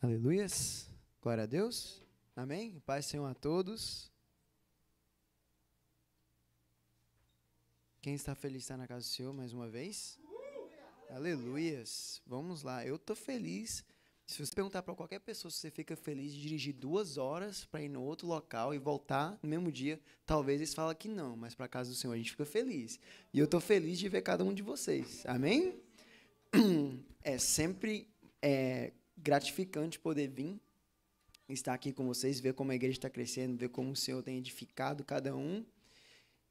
Aleluias. Glória a Deus. Amém. Paz, Senhor, a todos. Quem está feliz está na casa do Senhor mais uma vez? Aleluias. Vamos lá. Eu estou feliz. Se você perguntar para qualquer pessoa se você fica feliz de dirigir 2 horas para ir no outro local e voltar no mesmo dia, talvez eles falem que não, mas para a casa do Senhor a gente fica feliz. E eu estou feliz de ver cada um de vocês. Amém? É sempre gratificante poder vir, estar aqui com vocês, ver como a igreja está crescendo, ver como o Senhor tem edificado cada um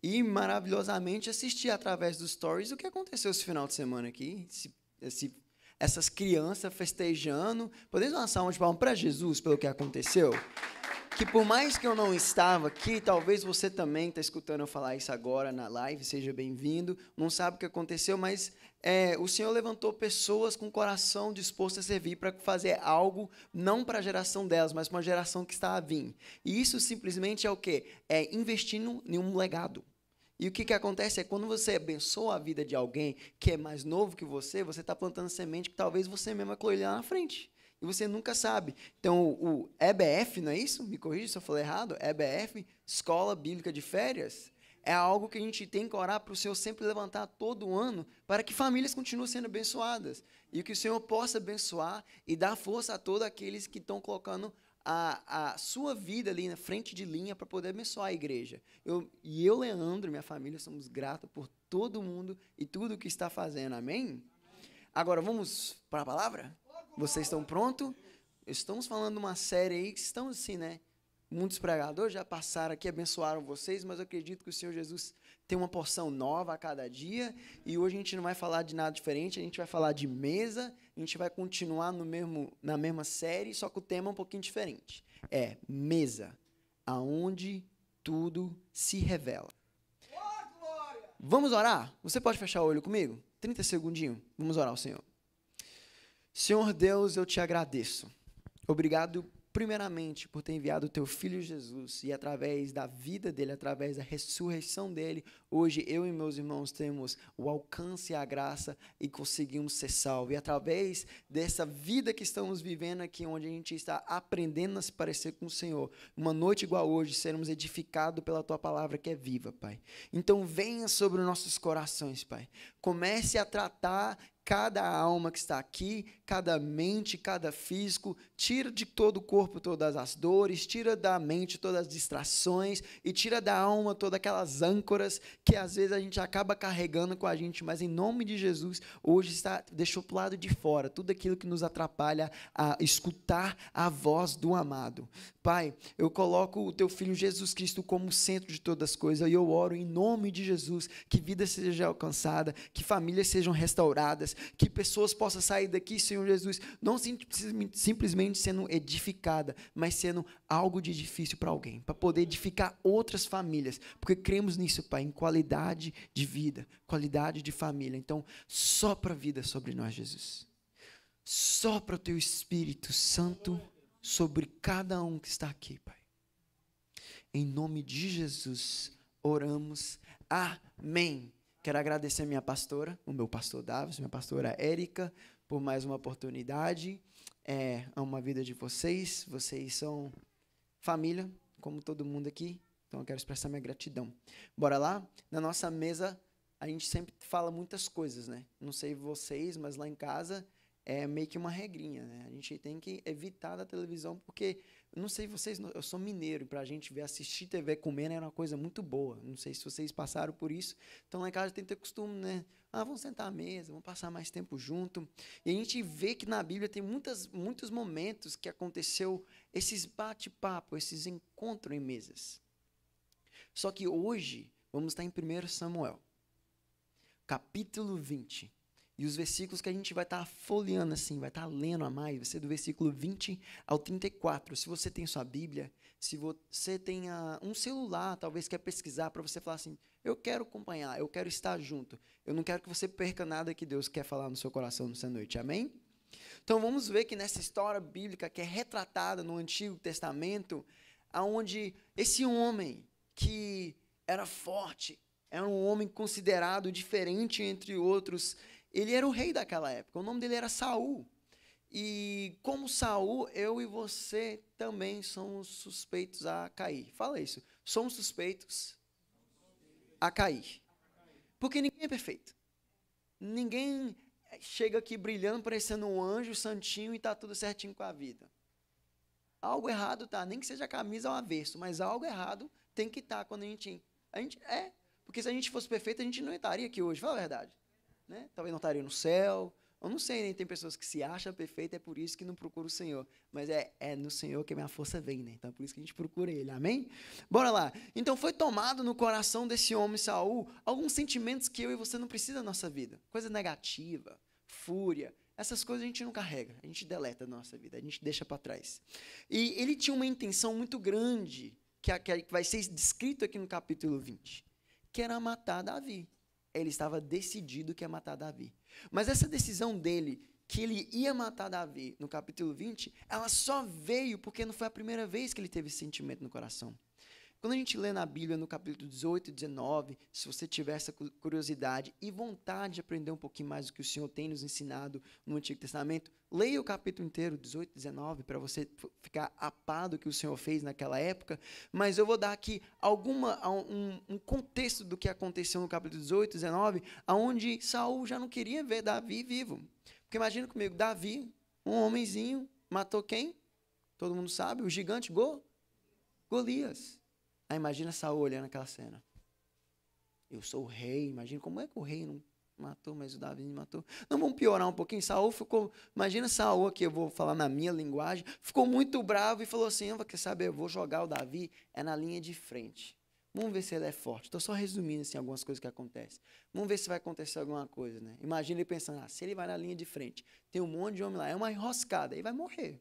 e maravilhosamente assistir através dos stories o que aconteceu esse final de semana aqui, essas crianças festejando. Podemos dar uma salva de palmas para Jesus pelo que aconteceu? Que por mais que eu não estava aqui, talvez você também está escutando eu falar isso agora na live, seja bem-vindo, não sabe o que aconteceu, mas o Senhor levantou pessoas com o coração disposto a servir para fazer algo, não para a geração delas, mas para uma geração que está a vir. E isso simplesmente é o quê? É investir em um legado. E o que acontece é quando você abençoa a vida de alguém que é mais novo que você está plantando semente que talvez você mesmo vai colher lá na frente. E você nunca sabe. Então, o EBF, não é isso? Me corrija se eu falei errado. EBF, Escola Bíblica de Férias, é algo que a gente tem que orar para o Senhor sempre levantar todo ano para que famílias continuem sendo abençoadas. E que o Senhor possa abençoar e dar força a todos aqueles que estão colocando a sua vida ali na frente de linha para poder abençoar a igreja. Eu, Leandro, minha família, somos gratos por todo mundo e tudo que está fazendo. Amém? Agora, vamos para a palavra? Vocês estão prontos? Estamos falando de uma série aí que estamos assim, né? Muitos pregadores já passaram aqui, abençoaram vocês, mas eu acredito que o Senhor Jesus tem uma porção nova a cada dia, e hoje a gente não vai falar de nada diferente, a gente vai falar de mesa, a gente vai continuar na mesma série, só que o tema é um pouquinho diferente. É mesa, aonde tudo se revela. Vamos orar? Você pode fechar o olho comigo? 30 segundinhos, vamos orar ao Senhor. Senhor Deus, eu te agradeço. Obrigado, primeiramente, por ter enviado o teu Filho Jesus e através da vida dele, através da ressurreição dele, hoje eu e meus irmãos temos o alcance e a graça e conseguimos ser salvos. E através dessa vida que estamos vivendo aqui, onde a gente está aprendendo a se parecer com o Senhor, uma noite igual hoje, seremos edificados pela tua palavra que é viva, Pai. Então venha sobre os nossos corações, Pai. Comece a tratar cada alma que está aqui, cada mente, cada físico, tira de todo o corpo todas as dores, tira da mente todas as distrações e tira da alma todas aquelas âncoras que às vezes a gente acaba carregando com a gente, mas em nome de Jesus, hoje deixou para o lado de fora tudo aquilo que nos atrapalha a escutar a voz do amado. Pai, eu coloco o teu Filho Jesus Cristo como centro de todas as coisas e eu oro em nome de Jesus que vida seja alcançada, que famílias sejam restauradas, que pessoas possam sair daqui, Senhor Jesus, não simplesmente sendo edificada, mas sendo algo de edifício para alguém, para poder edificar outras famílias, porque cremos nisso, Pai, em qualidade de vida, qualidade de família. Então, sopra a vida sobre nós, Jesus. Sopra o teu Espírito Santo sobre cada um que está aqui, Pai. Em nome de Jesus, oramos. Amém. Quero agradecer a minha pastora, o meu pastor Davis, minha pastora Érica, por mais uma oportunidade. Amo a vida de vocês. Vocês são família, como todo mundo aqui. Então, eu quero expressar minha gratidão. Bora lá? Na nossa mesa, a gente sempre fala muitas coisas, né? Não sei vocês, mas lá em casa é meio que uma regrinha, né? A gente tem que evitar da televisão, porque, não sei vocês, eu sou mineiro, pra gente ver, assistir TV comendo era uma coisa muito boa. Não sei se vocês passaram por isso. Então, lá em casa tem que ter costume, né? Vamos sentar à mesa, vamos passar mais tempo junto. E a gente vê que na Bíblia tem muitos momentos que aconteceu esses bate-papo, esses encontros em mesas. Só que hoje, vamos estar em 1 Samuel, capítulo 20. E os versículos que a gente vai estar folheando assim, vai estar lendo a mais, vai ser do versículo 20 ao 34. Se você tem sua Bíblia, se você tem um celular, talvez quer pesquisar para você falar assim, eu quero acompanhar, eu quero estar junto. Eu não quero que você perca nada que Deus quer falar no seu coração nessa noite, amém? Então vamos ver que nessa história bíblica que é retratada no Antigo Testamento, onde esse homem que era forte, era um homem considerado diferente entre outros, ele era o rei daquela época, o nome dele era Saul. E como Saul, eu e você também somos suspeitos a cair. Fala isso. Somos suspeitos a cair. Porque ninguém é perfeito. Ninguém chega aqui brilhando, parecendo um anjo santinho e tá tudo certinho com a vida. Algo errado tá, nem que seja a camisa ao avesso, mas algo errado tem que estar quando a gente porque se a gente fosse perfeito, a gente não estaria aqui hoje, fala a verdade, né? Talvez não estaria no céu. Eu não sei, né? Tem pessoas que se acham perfeitas, é por isso que não procura o Senhor. Mas é no Senhor que a minha força vem, né? Então é por isso que a gente procura Ele, amém? Bora lá. Então foi tomado no coração desse homem Saul alguns sentimentos que eu e você não precisa na nossa vida. Coisa negativa, fúria, essas coisas a gente não carrega, a gente deleta da nossa vida, a gente deixa para trás. E ele tinha uma intenção muito grande, que vai ser descrito aqui no capítulo 20, que era matar Davi. Ele estava decidido que ia matar Davi. Mas essa decisão dele, que ele ia matar Davi, no capítulo 20, ela só veio porque não foi a primeira vez que ele teve esse sentimento no coração. Quando a gente lê na Bíblia, no capítulo 18 e 19, se você tiver essa curiosidade e vontade de aprender um pouquinho mais do que o Senhor tem nos ensinado no Antigo Testamento, leia o capítulo inteiro, 18 e 19, para você ficar a par do que o Senhor fez naquela época. Mas eu vou dar aqui um contexto do que aconteceu no capítulo 18 e 19, onde Saul já não queria ver Davi vivo. Porque imagina comigo, Davi, um homenzinho, matou quem? Todo mundo sabe, o gigante Golias. Aí imagina Saul olhando aquela cena. Eu sou o rei, imagina como é que o rei não matou, mas o Davi me matou. Não, vamos piorar um pouquinho. Saul ficou, imagina Saul, aqui eu vou falar na minha linguagem, ficou muito bravo e falou assim, quer saber, eu vou jogar o Davi na linha de frente. Vamos ver se ele é forte. Estou só resumindo assim, algumas coisas que acontecem. Vamos ver se vai acontecer alguma coisa, né? Imagina ele pensando, se ele vai na linha de frente, tem um monte de homem lá, é uma enroscada, aí vai morrer.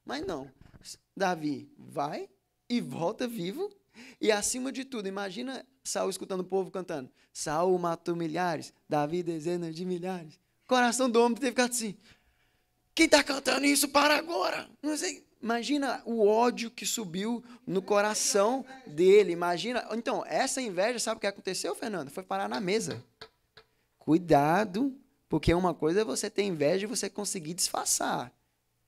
Mas não, Davi vai e volta vivo. E acima de tudo, imagina Saul escutando o povo cantando, Saul matou milhares, Davi dezenas de milhares. O coração do homem teve ficado assim, quem está cantando isso, para agora. Não sei. Imagina o ódio que subiu no coração dele. Imagina. Então, essa inveja, sabe o que aconteceu, Fernando? Foi parar na mesa. Cuidado, porque uma coisa é você ter inveja e você conseguir disfarçar.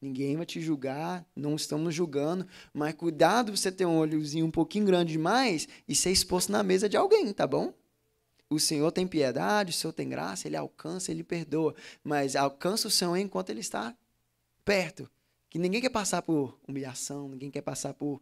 Ninguém vai te julgar, não estamos julgando, mas cuidado você ter um olhozinho um pouquinho grande demais e ser exposto na mesa de alguém, tá bom? O Senhor tem piedade, o Senhor tem graça, Ele alcança, Ele perdoa, mas alcança o Senhor enquanto Ele está perto. Que ninguém quer passar por humilhação, ninguém quer passar por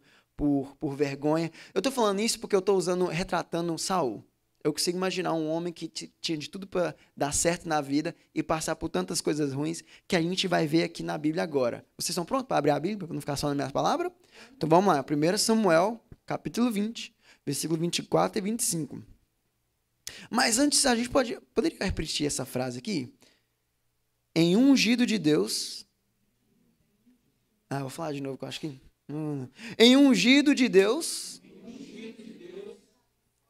vergonha. Eu estou falando isso porque eu estou retratando Saul. Eu consigo imaginar um homem que tinha de tudo para dar certo na vida e passar por tantas coisas ruins que a gente vai ver aqui na Bíblia agora. Vocês estão prontos para abrir a Bíblia, para não ficar só nas minhas palavras? Então vamos lá. 1 Samuel, capítulo 20, versículo 24 e 25. Mas antes, a gente poderia repetir essa frase aqui? Em um ungido de Deus... vou falar de novo, que eu acho que... Em um ungido de Deus...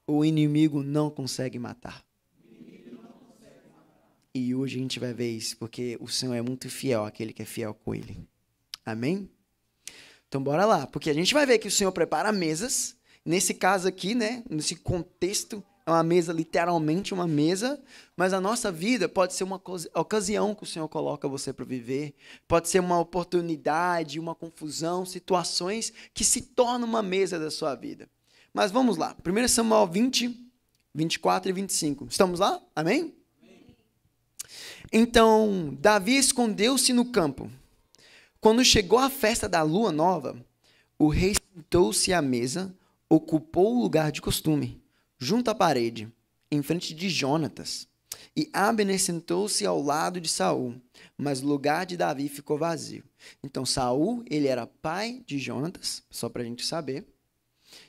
O inimigo não consegue matar. E hoje a gente vai ver isso, porque o Senhor é muito fiel àquele que é fiel com Ele. Amém? Então, bora lá. Porque a gente vai ver que o Senhor prepara mesas. Nesse caso aqui, né? Nesse contexto, é uma mesa, literalmente uma mesa. Mas a nossa vida pode ser uma ocasião que o Senhor coloca você para viver. Pode ser uma oportunidade, uma confusão, situações que se tornam uma mesa da sua vida. Mas vamos lá, 1 Samuel 20, 24 e 25. Estamos lá? Amém? Amém. Então, Davi escondeu-se no campo. Quando chegou a festa da lua nova, o rei sentou-se à mesa, ocupou o lugar de costume, junto à parede, em frente de Jonatas. E Abner sentou-se ao lado de Saul, mas o lugar de Davi ficou vazio. Então, Saul, ele era pai de Jonatas, só para a gente saber.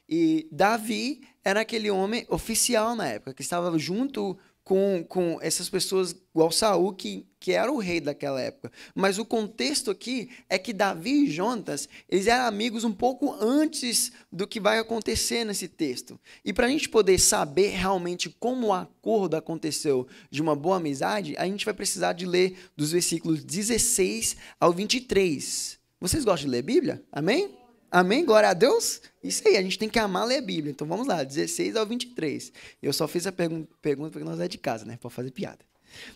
E Davi era aquele homem oficial na época, que estava junto com essas pessoas igual Saul, que era o rei daquela época. Mas o contexto aqui é que Davi e Jonatas, eles eram amigos um pouco antes do que vai acontecer nesse texto. E para a gente poder saber realmente como o acordo aconteceu de uma boa amizade, a gente vai precisar de ler dos versículos 16 ao 23. Vocês gostam de ler Bíblia? Amém? Amém? Glória a Deus? Isso aí, a gente tem que amar ler a Bíblia. Então vamos lá, 16 ao 23. Eu só fiz a pergunta porque nós é de casa, né? Para fazer piada.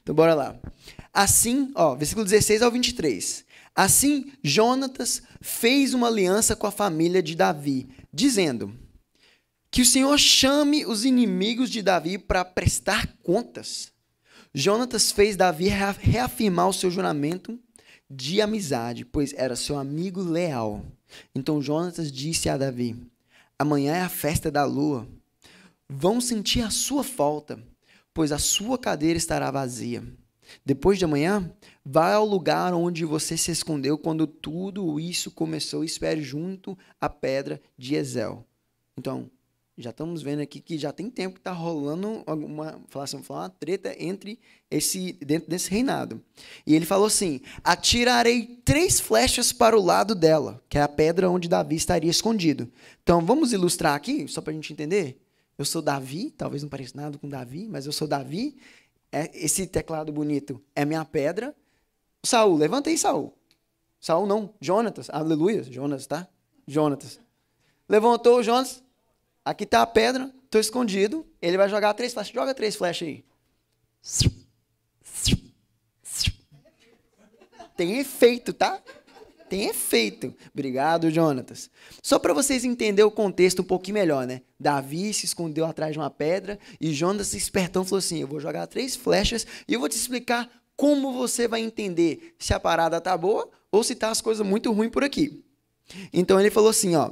Então bora lá. Assim, versículo 16 ao 23. Assim, Jonatas fez uma aliança com a família de Davi, dizendo que o Senhor chame os inimigos de Davi para prestar contas. Jonatas fez Davi reafirmar o seu juramento de amizade, pois era seu amigo leal. Então Jonatas disse a Davi: amanhã é a festa da lua. Vão sentir a sua falta, pois a sua cadeira estará vazia. Depois de amanhã, vá ao lugar onde você se escondeu quando tudo isso começou e espere junto à pedra de Ezel. Então, já estamos vendo aqui que já tem tempo que está rolando uma treta dentro desse reinado. E ele falou assim: atirarei 3 flechas para o lado dela, que é a pedra onde Davi estaria escondido. Então, vamos ilustrar aqui, só para a gente entender. Eu sou Davi, talvez não pareça nada com Davi, mas eu sou Davi. Esse teclado bonito é minha pedra. Saul, levanta aí, Saul. Saul não, Jonatas, aleluia, Jonas, tá? Jonatas. Levantou o Jonas, aqui tá a pedra, tô escondido, ele vai jogar 3 flechas, joga 3 flechas aí. Tem efeito, tá? Tem efeito. Obrigado, Jonatas. Só para vocês entenderem o contexto um pouquinho melhor, né? Davi se escondeu atrás de uma pedra e Jonatas, espertão, falou assim: eu vou jogar 3 flechas e eu vou te explicar como você vai entender se a parada tá boa ou se tá as coisas muito ruins por aqui. Então ele falou assim, ó.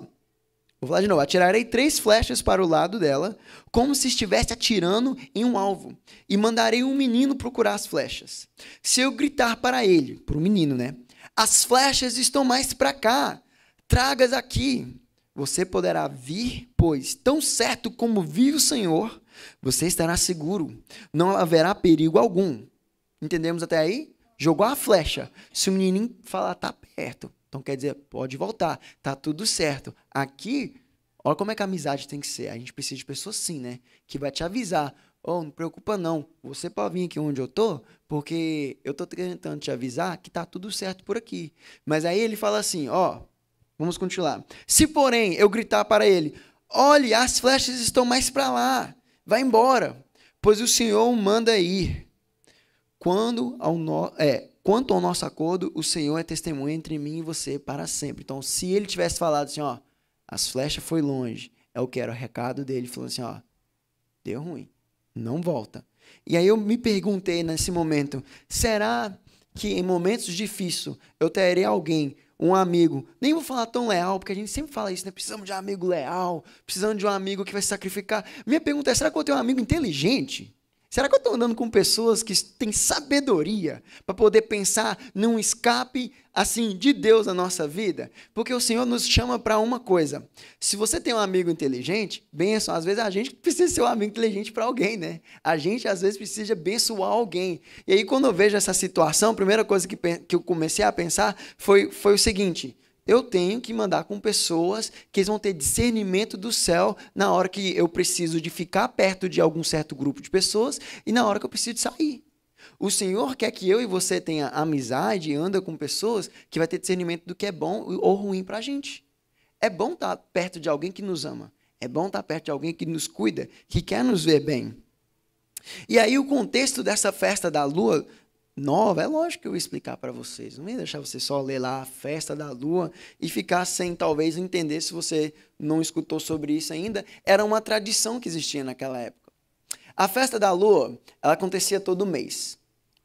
Vou falar de novo. Atirarei 3 flechas para o lado dela, como se estivesse atirando em um alvo, e mandarei um menino procurar as flechas. Se eu gritar para ele, para o menino, né? As flechas estão mais para cá, tragas aqui. Você poderá vir, pois, tão certo como vive o Senhor, você estará seguro. Não haverá perigo algum. Entendemos até aí? Jogou a flecha. Se o menininho falar, tá perto, então quer dizer, pode voltar, tá tudo certo. Aqui, olha como é que a amizade tem que ser. A gente precisa de pessoas assim, né? Que vai te avisar. Oh, não preocupa não, você pode vir aqui onde eu tô, porque eu tô tentando te avisar que tá tudo certo por aqui. Mas aí ele fala assim, ó, vamos continuar. Se porém eu gritar para ele, olhe, as flechas estão mais para lá, vai embora, pois o Senhor manda ir. Quanto ao nosso acordo, o Senhor é testemunha entre mim e você para sempre. Então, se ele tivesse falado assim, ó, as flechas foi longe, é o que era o recado dele, falando assim, ó, deu ruim. Não volta. E aí eu me perguntei nesse momento, será que em momentos difíceis eu terei alguém, um amigo, nem vou falar tão leal, porque a gente sempre fala isso, né? Precisamos de um amigo leal, precisamos de um amigo que vai se sacrificar. Minha pergunta é, será que eu tenho um amigo inteligente? Será que eu estou andando com pessoas que têm sabedoria para poder pensar num escape assim de Deus na nossa vida? Porque o Senhor nos chama para uma coisa. Se você tem um amigo inteligente, benção. Às vezes a gente precisa ser um amigo inteligente para alguém, né? A gente às vezes precisa abençoar alguém. E aí quando eu vejo essa situação, a primeira coisa que eu comecei a pensar foi o seguinte: eu tenho que mandar com pessoas que eles vão ter discernimento do céu na hora que eu preciso de ficar perto de algum certo grupo de pessoas e na hora que eu preciso de sair. O Senhor quer que eu e você tenha amizade e anda com pessoas que vai ter discernimento do que é bom ou ruim para a gente. É bom estar perto de alguém que nos ama. É bom estar perto de alguém que nos cuida, que quer nos ver bem. E aí o contexto dessa festa da lua nova, é lógico que eu vou explicar para vocês. Não ia deixar você só ler lá a festa da lua e ficar sem talvez entender, se você não escutou sobre isso ainda. Era uma tradição que existia naquela época. A festa da lua, ela acontecia todo mês.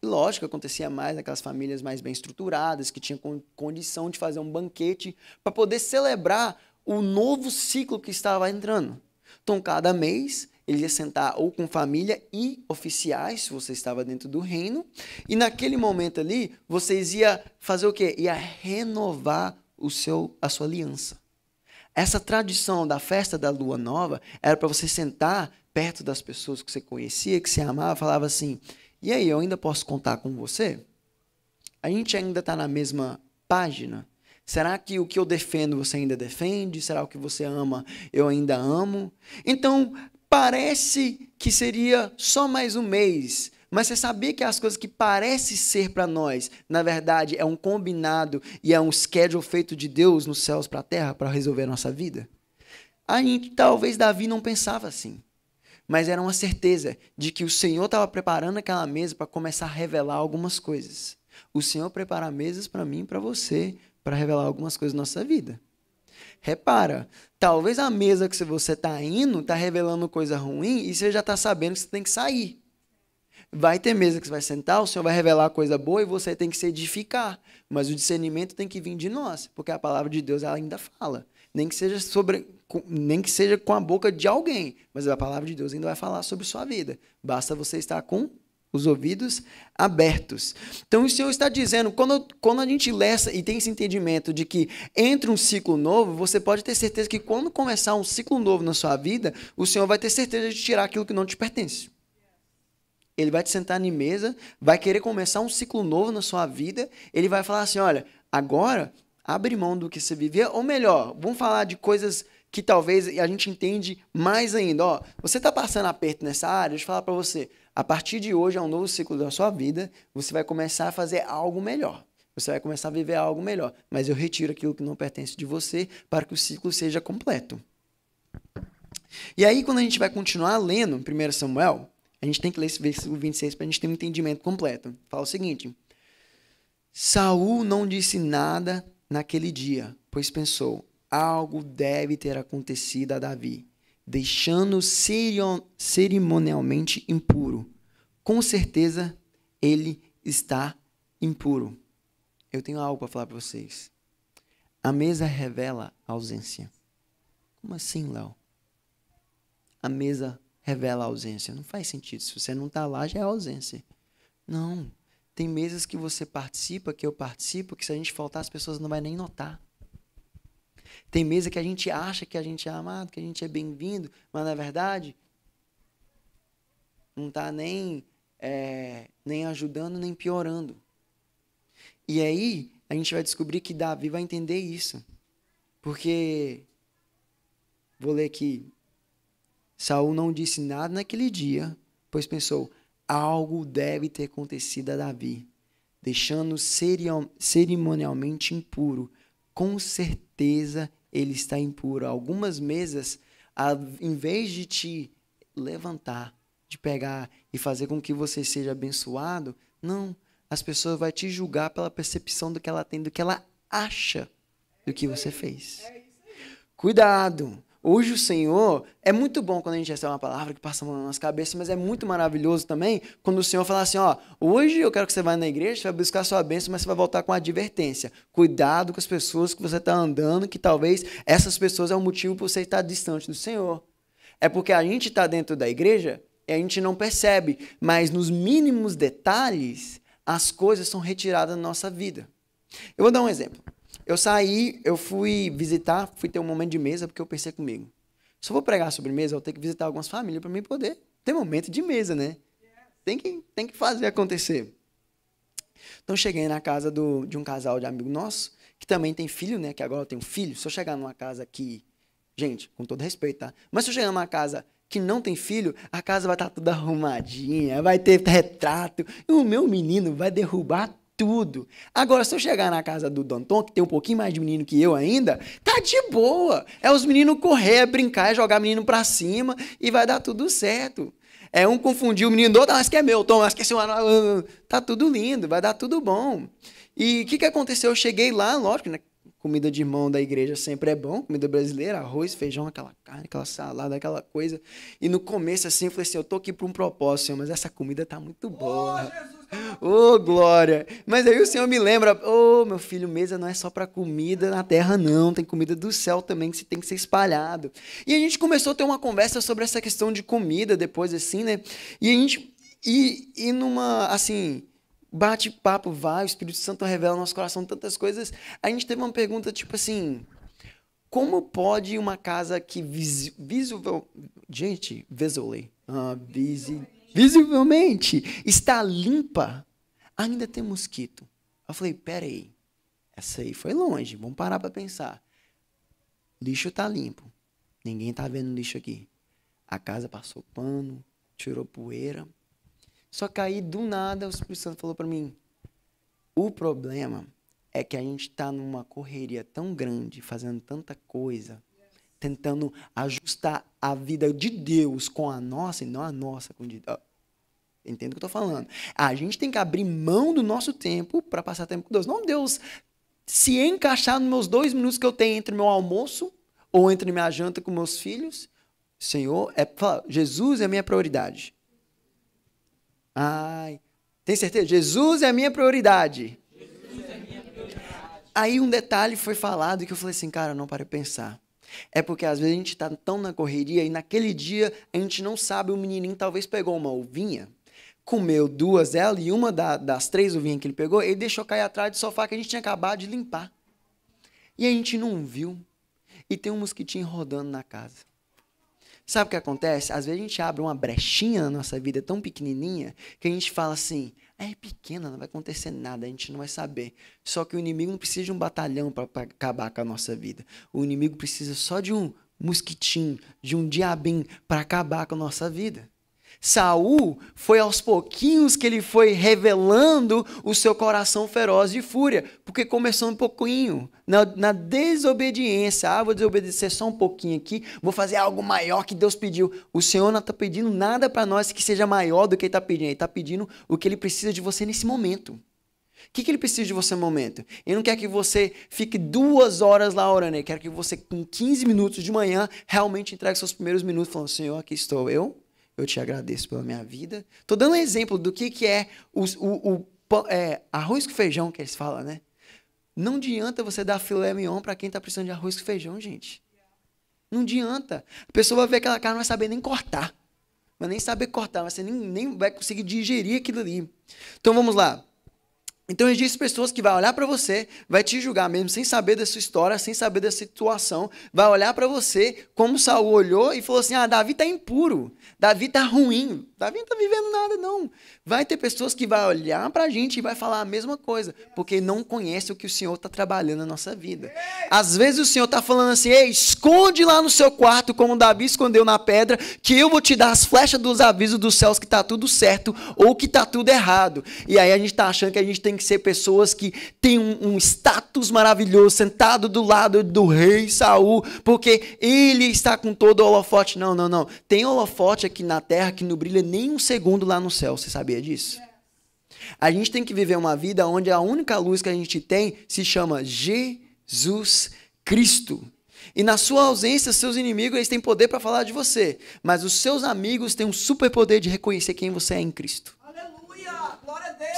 Lógico, acontecia mais naquelas famílias mais bem estruturadas, que tinham condição de fazer um banquete para poder celebrar o novo ciclo que estava entrando. Então, cada mês, ele ia sentar ou com família e oficiais, se você estava dentro do reino, e naquele momento ali, vocês iam fazer o quê? Ia renovar a sua aliança. Essa tradição da festa da lua nova era para você sentar perto das pessoas que você conhecia, que você amava, falava assim, e aí, eu ainda posso contar com você? A gente ainda está na mesma página? Será que o que eu defendo você ainda defende? Será o que você ama eu ainda amo? Então, parece que seria só mais um mês, mas você sabia que as coisas que parecem ser para nós, na verdade, é um combinado e é um schedule feito de Deus nos céus para a terra para resolver a nossa vida? Talvez Davi não pensava assim, mas era uma certeza de que o Senhor estava preparando aquela mesa para começar a revelar algumas coisas. o Senhor prepara mesas para mim e para você, para revelar algumas coisas na nossa vida. Repara, talvez a mesa que você está indo está revelando coisa ruim e você já está sabendo que você tem que sair. Vai ter mesa que você vai sentar, o Senhor vai revelar coisa boa e você tem que se edificar. Mas o discernimento tem que vir de nós, porque a palavra de Deus ela ainda fala. Nem que seja com a boca de alguém, mas a palavra de Deus ainda vai falar sobre sua vida. Basta você estar com os ouvidos abertos. Então, o Senhor está dizendo, quando a gente lê e tem esse entendimento de que entra um ciclo novo, você pode ter certeza que quando começar um ciclo novo na sua vida, o Senhor vai ter certeza de tirar aquilo que não te pertence. Ele vai te sentar em mesa, vai querer começar um ciclo novo na sua vida, ele vai falar assim, olha, agora abre mão do que você vivia, ou melhor, vamos falar de coisas que talvez a gente entende mais ainda. Ó, você está passando aperto nessa área, deixa eu falar para você, a partir de hoje é um novo ciclo da sua vida, você vai começar a fazer algo melhor. Você vai começar a viver algo melhor. Mas eu retiro aquilo que não pertence de você para que o ciclo seja completo. E aí, quando a gente vai continuar lendo 1 Samuel, a gente tem que ler esse versículo 26 para a gente ter um entendimento completo. Fala o seguinte, Saul não disse nada naquele dia, pois pensou, algo deve ter acontecido a Davi, deixando-o cerimonialmente impuro. Com certeza, ele está impuro. Eu tenho algo para falar para vocês. A mesa revela a ausência. Como assim, Léo? A mesa revela a ausência. Não faz sentido. Se você não está lá, já é ausência. Não. Tem mesas que você participa, que eu participo, que se a gente faltar, as pessoas não vão nem notar. Tem mesa que a gente acha que a gente é amado, que a gente é bem-vindo, mas na verdade não está nem ajudando, nem piorando. E aí a gente vai descobrir que Davi vai entender isso. Porque, vou ler aqui, Saul não disse nada naquele dia, pois pensou, algo deve ter acontecido a Davi, deixando-o cerimonialmente impuro. Com certeza ele está impuro. Algumas mesas, em vez de te levantar, de pegar e fazer com que você seja abençoado, não. As pessoas vão te julgar pela percepção do que ela tem, do que ela acha do que você fez. Cuidado! Hoje o Senhor, é muito bom quando a gente recebe uma palavra que passa a mão na nossa cabeça, mas é muito maravilhoso também quando o Senhor fala assim, ó, hoje eu quero que você vá na igreja, você vai buscar a sua bênção, mas você vai voltar com a advertência. Cuidado com as pessoas que você está andando, que talvez essas pessoas é o motivo por você estar distante do Senhor. É porque a gente está dentro da igreja e a gente não percebe, mas nos mínimos detalhes, as coisas são retiradas da nossa vida. Eu vou dar um exemplo. Eu fui ter um momento de mesa, porque eu pensei comigo. Se eu vou pregar sobre mesa, eu vou ter que visitar algumas famílias para mim poder ter momento de mesa, né? Tem que fazer acontecer. Então, cheguei na casa de um casal de amigo nosso, que também tem filho, né? Que agora eu tenho filho. Se eu chegar numa casa que... Gente, com todo respeito, tá? Mas se eu chegar numa casa que não tem filho, a casa vai estar toda arrumadinha, vai ter retrato, e o meu menino vai derrubar tudo. Agora, se eu chegar na casa do Danton, que tem um pouquinho mais de menino que eu ainda, tá de boa. É os meninos correr, brincar, jogar menino pra cima e vai dar tudo certo. É um confundir o menino do outro, esse que é meu, Tom, esse que é seu. Tá tudo lindo, vai dar tudo bom. E o que aconteceu? Eu cheguei lá, lógico, né? Comida de irmão da igreja sempre é bom, comida brasileira, arroz, feijão, aquela carne, aquela salada, aquela coisa. E no começo, assim, eu falei assim, eu tô aqui por um propósito, Senhor, mas essa comida tá muito boa. Oh, glória! Mas aí o Senhor me lembra, meu filho, mesa não é só para comida na terra, não. Tem comida do céu também que tem que ser espalhado. E a gente começou a ter uma conversa sobre essa questão de comida depois, assim, né? E a gente, e numa, assim, bate-papo vai, o Espírito Santo revela no nosso coração tantas coisas. A gente teve uma pergunta, tipo assim, como pode uma casa que visivelmente está limpa, ainda tem mosquito? Eu falei, peraí, essa aí foi longe, vamos parar para pensar. Lixo tá limpo, ninguém tá vendo lixo aqui. A casa passou pano, tirou poeira. Só que aí, do nada, o Espírito Santo falou para mim, o problema é que a gente está numa correria tão grande, fazendo tanta coisa, tentando ajustar a vida de Deus com a nossa e não a nossa com Deus. Entendo o que eu estou falando. A gente tem que abrir mão do nosso tempo para passar tempo com Deus. Não, Deus, se encaixar nos meus 2 minutos que eu tenho entre meu almoço ou entre minha janta com meus filhos, Senhor, Jesus é a minha prioridade. Ai, tem certeza? Jesus é a minha prioridade. Aí um detalhe foi falado que eu falei assim, cara, não para pensar. É porque às vezes a gente está tão na correria e naquele dia a gente não sabe, o menininho talvez pegou uma uvinha, comeu 2 delas e uma das 3 uvinhas que ele pegou, ele deixou cair atrás do sofá que a gente tinha acabado de limpar. E a gente não viu. E tem um mosquitinho rodando na casa. Sabe o que acontece? Às vezes a gente abre uma brechinha na nossa vida tão pequenininha que a gente fala assim, é pequena, não vai acontecer nada, a gente não vai saber. Só que o inimigo não precisa de um batalhão para acabar com a nossa vida. O inimigo precisa só de um mosquitinho, de um diabinho para acabar com a nossa vida. Saul foi aos pouquinhos que ele foi revelando o seu coração feroz de fúria, porque começou um pouquinho, na desobediência. Vou desobedecer só um pouquinho aqui, vou fazer algo maior que Deus pediu. O Senhor não está pedindo nada para nós que seja maior do que Ele está pedindo. Ele está pedindo o que Ele precisa de você nesse momento. O que Ele precisa de você no momento? Ele não quer que você fique 2 horas lá orando, Ele quer que você, com 15 minutos de manhã, realmente entregue seus primeiros minutos falando, Senhor, aqui estou eu te agradeço pela minha vida. Estou dando um exemplo do que é arroz com feijão, que eles falam, né? Não adianta você dar filé mignon para quem está precisando de arroz com feijão, gente. Não adianta. A pessoa vai ver aquela carne, não vai saber nem cortar. Vai nem saber cortar, você nem vai conseguir digerir aquilo ali. Então, vamos lá. Então, existem pessoas que vão olhar para você, vai te julgar mesmo, sem saber da sua história, sem saber da situação, vai olhar para você, como Saul olhou e falou assim, Davi está impuro, Davi está ruim, Davi não está vivendo nada, não. Vai ter pessoas que vão olhar para a gente e vai falar a mesma coisa, porque não conhece o que o Senhor está trabalhando na nossa vida. Às vezes o Senhor está falando assim, ei, esconde lá no seu quarto, como Davi escondeu na pedra, que eu vou te dar as flechas dos avisos dos céus que está tudo certo ou que está tudo errado. E aí a gente está achando que a gente tem que ser pessoas que têm um status maravilhoso, sentado do lado do rei Saul, porque ele está com todo o holofote. Não. Tem holofote aqui na terra que não brilha nem um segundo lá no céu. Você sabia disso? A gente tem que viver uma vida onde a única luz que a gente tem se chama Jesus Cristo. E na sua ausência, seus inimigos eles têm poder para falar de você, mas os seus amigos têm um superpoder de reconhecer quem você é em Cristo.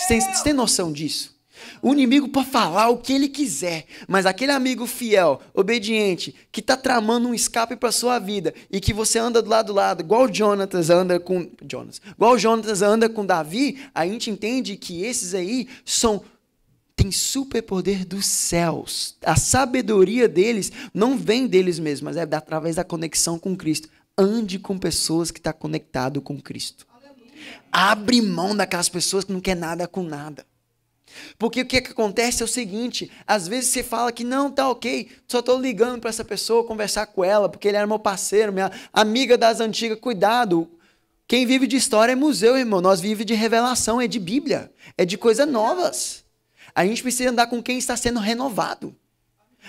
Você tem noção disso? O inimigo pode falar o que ele quiser, mas aquele amigo fiel, obediente, que está tramando um escape para sua vida e que você anda do lado, igual o Jonatas anda com Davi, a gente entende que esses aí têm superpoder dos céus. A sabedoria deles não vem deles mesmos, mas é através da conexão com Cristo. Ande com pessoas que estão conectadas com Cristo. Abre mão daquelas pessoas que não quer nada com nada. Porque o que acontece é o seguinte, às vezes você fala que não, tá ok, só estou ligando para essa pessoa, conversar com ela, porque ele era meu parceiro, minha amiga das antigas, cuidado. Quem vive de história é museu, irmão, nós vivemos de revelação, é de Bíblia, é de coisas novas. A gente precisa andar com quem está sendo renovado.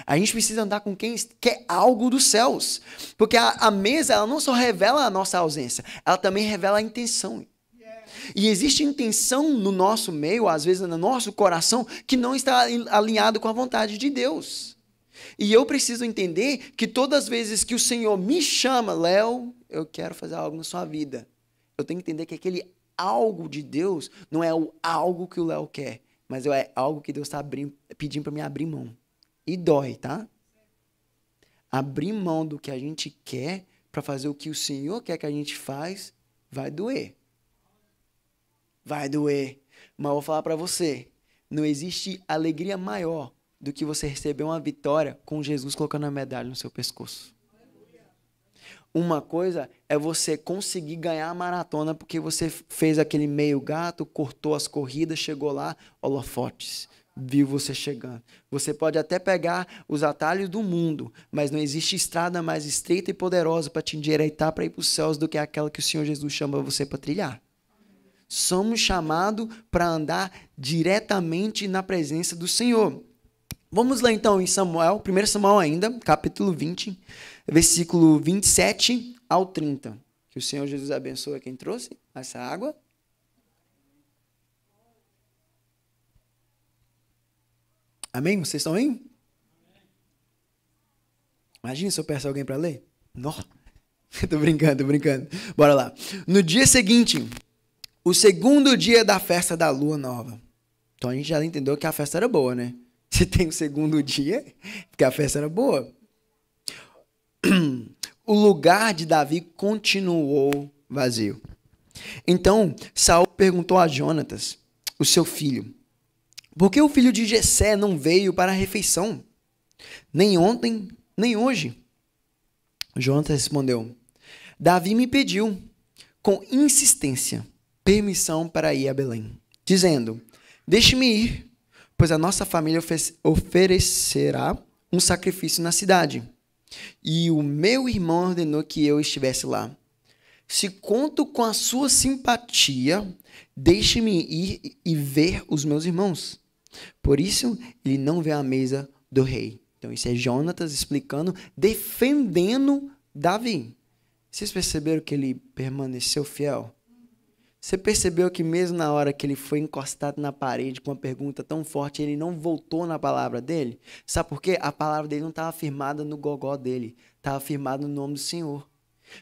A gente precisa andar com quem quer algo dos céus. Porque a mesa, ela não só revela a nossa ausência, ela também revela a intenção. E existe intenção no nosso meio, às vezes no nosso coração, que não está alinhado com a vontade de Deus. E eu preciso entender que todas as vezes que o Senhor me chama, Léo, eu quero fazer algo na sua vida. Eu tenho que entender que aquele algo de Deus não é o algo que o Léo quer, mas é algo que Deus está pedindo para me abrir mão. E dói, tá? Abrir mão do que a gente quer para fazer o que o Senhor quer que a gente faz, vai doer. Vai doer. Mas eu vou falar para você, não existe alegria maior do que você receber uma vitória com Jesus colocando a medalha no seu pescoço. Uma coisa é você conseguir ganhar a maratona porque você fez aquele meio gato, cortou as corridas, chegou lá, holofotes, viu você chegando. Você pode até pegar os atalhos do mundo, mas não existe estrada mais estreita e poderosa para te endireitar para ir para os céus do que aquela que o Senhor Jesus chama você para trilhar. Somos chamados para andar diretamente na presença do Senhor. Vamos lá então em Samuel, 1 Samuel ainda, capítulo 20, versículo 27 ao 30. Que o Senhor Jesus abençoe quem trouxe essa água. Amém? Vocês estão aí? Imagina se eu peço alguém para ler. Não. Tô brincando. Bora lá. No dia seguinte, o segundo dia da festa da lua nova. Então a gente já entendeu que a festa era boa, né? Se tem o segundo dia, porque a festa era boa. O lugar de Davi continuou vazio. Então Saul perguntou a Jonatas, o seu filho, por que o filho de Jessé não veio para a refeição? Nem ontem, nem hoje. Jonatas respondeu, Davi me pediu, com insistência, permissão para ir a Belém, dizendo, deixe-me ir, pois a nossa família oferecerá um sacrifício na cidade. E o meu irmão ordenou que eu estivesse lá. Se conto com a sua simpatia, deixe-me ir e ver os meus irmãos. Por isso, ele não veio à mesa do rei. Então, isso é Jonatas explicando, defendendo Davi. Vocês perceberam que ele permaneceu fiel? Você percebeu que mesmo na hora que ele foi encostado na parede com uma pergunta tão forte, ele não voltou na palavra dele? Sabe por quê? A palavra dele não estava firmada no gogó dele, estava firmada no nome do Senhor.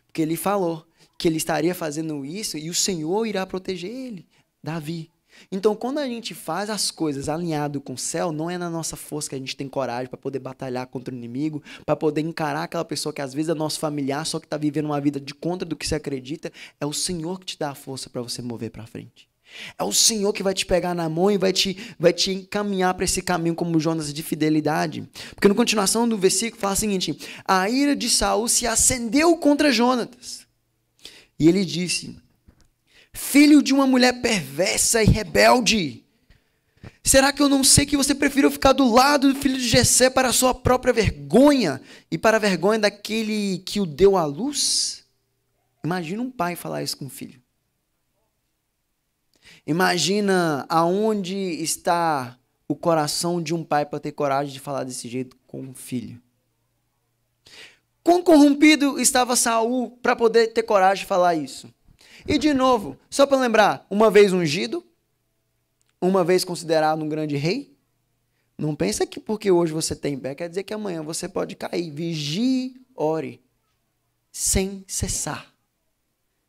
Porque ele falou que ele estaria fazendo isso e o Senhor irá proteger ele, Davi. Então, quando a gente faz as coisas alinhado com o céu, não é na nossa força que a gente tem coragem para poder batalhar contra o inimigo, para poder encarar aquela pessoa que às vezes é nosso familiar, só que está vivendo uma vida de contra do que você acredita. É o Senhor que te dá a força para você mover para frente. É o Senhor que vai te pegar na mão e vai te encaminhar para esse caminho como Jonas de fidelidade. Porque na continuação do versículo fala o seguinte, a ira de Saul se acendeu contra Jonatas. E ele disse, filho de uma mulher perversa e rebelde, será que eu não sei que você preferiu ficar do lado do filho de Jessé para a sua própria vergonha e para a vergonha daquele que o deu à luz? Imagina um pai falar isso com um filho. Imagina aonde está o coração de um pai para ter coragem de falar desse jeito com um filho. Quão corrompido estava Saul para poder ter coragem de falar isso? E de novo, só para lembrar, uma vez ungido, uma vez considerado um grande rei, não pensa que porque hoje você tem pé, quer dizer que amanhã você pode cair. Vigie, ore, sem cessar,